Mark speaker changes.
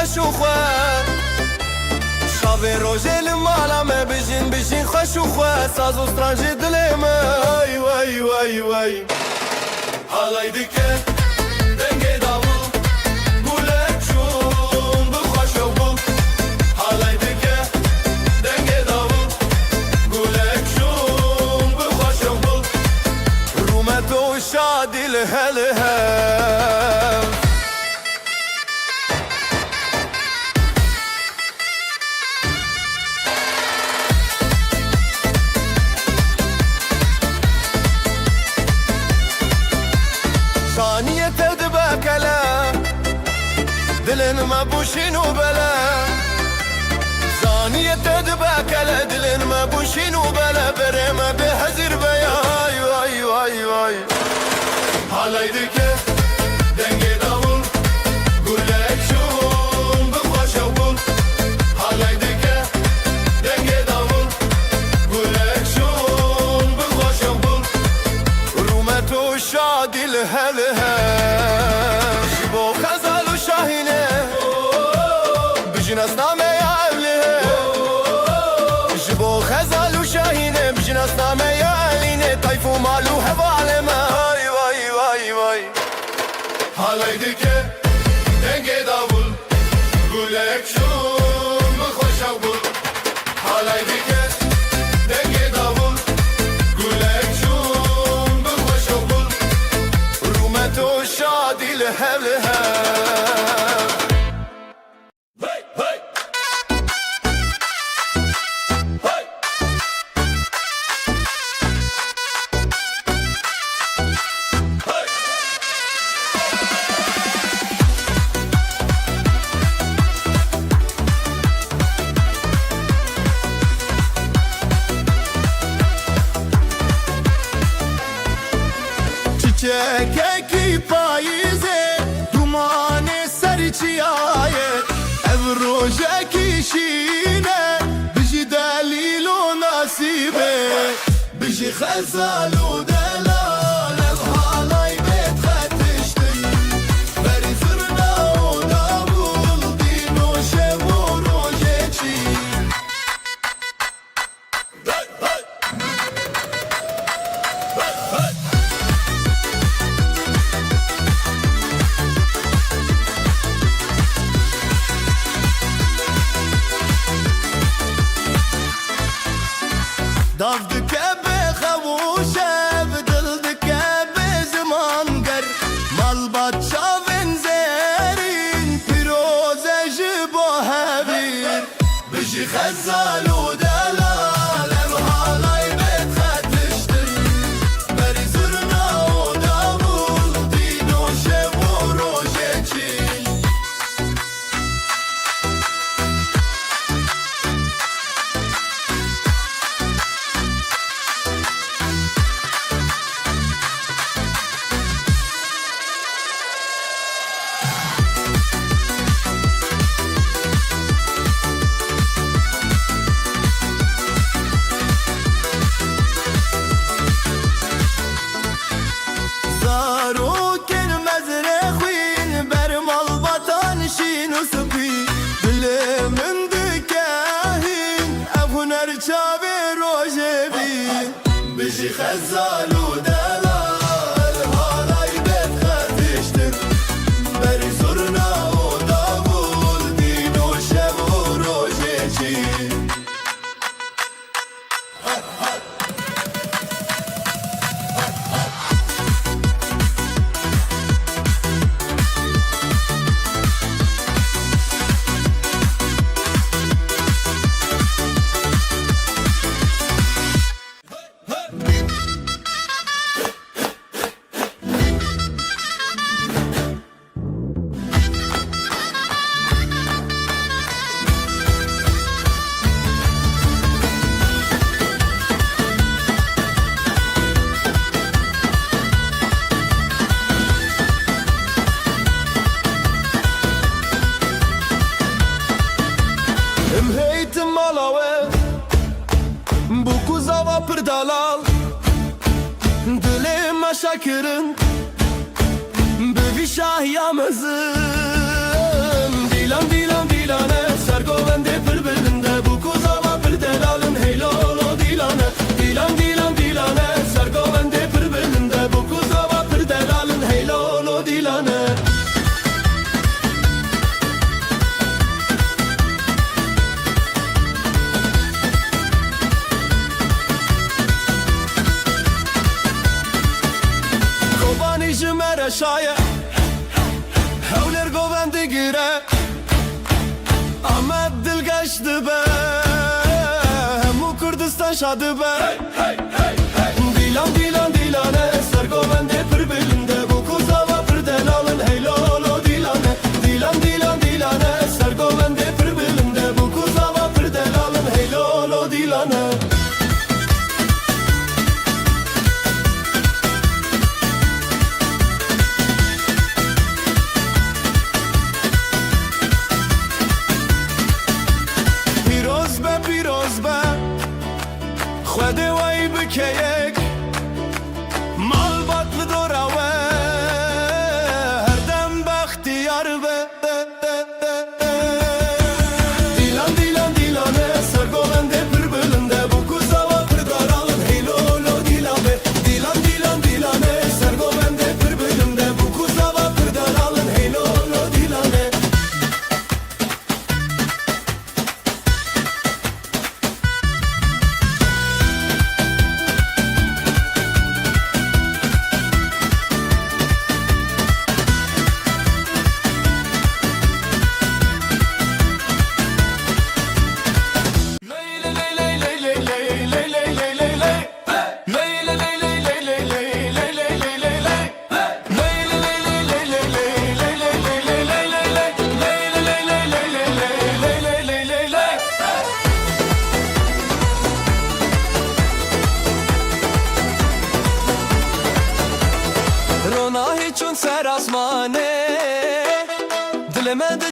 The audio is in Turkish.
Speaker 1: خوش و خواه شاوه روژه لمالا me بجین خوش و خواه ساز و سترانجی دلی من وای وای وای حالای دکه دنگی داوو گوله چون بخوش و بو حالای دکه دنگی داوو گوله چون بخوش و بو رومت و شادی لهله ثانية تدبك لا دلن ما بوشين وبلا ثانية تدبك لا دلن ما بوشين وبلا بريما بهزر بياي واي واي واي حالي دكه دنگي داول قولك شون بخوش وبول حالي دكه دنگي داول قولك شون بخوش وبول رومت و شادي لهلها شبو خزال و شاهينه بجناس نامه يا أهلها شبو خزال و شاهينه بجناس نامه يا أهلينه طيف و مالو هفالما واي واي واي واي حالي دكه دنگي داول قولك شون بخوش وبول حالي دكه دنگي داول قولك شون بخوش وبول رومت و شادي لهلها çiçek payizê dumanê serî çiyaye ev rojekî şîne bijî delîl û nasîbê bijî xezal û delal ev halay bêt xetiştin berî zirna û davul dîn û şev û rojê çî Dav dike be xewuşev dil dike be zimanger malbat çavên zerîn pîroze ji bo hevîr bijî xezal û delal ev halay bêt xetiştin berî zirna û davul dîn û şev û rojê çî bijî xezal û delal halay bêt xetiştin berî zirna û davul dîn û şev û rojê çî Pırdalal Dilê me şekirin Bi vî şahya mezin Dîlan dîlan geçti be Hemu Kurdistan şadı be Dilan dilan dilane Sergovende pır belinde Bu kuzava pır delalın Hey lolo dilane Dilan dilan dilane Sergovende pır belinde Bu kuzava pır delalın Hey lolo dilane پیروز به خود وای بکیک مال باطل دوراوه هر دم بختیار به دیلان دیلان دیلانه سرگولنده پر بلنده bu kuzava پر daralın hey lolo dilane Dilan dilan dilane سرگولنده پر بلنده bu kuzava پر daralın hey lolo dilane چون سر آسمانه دل من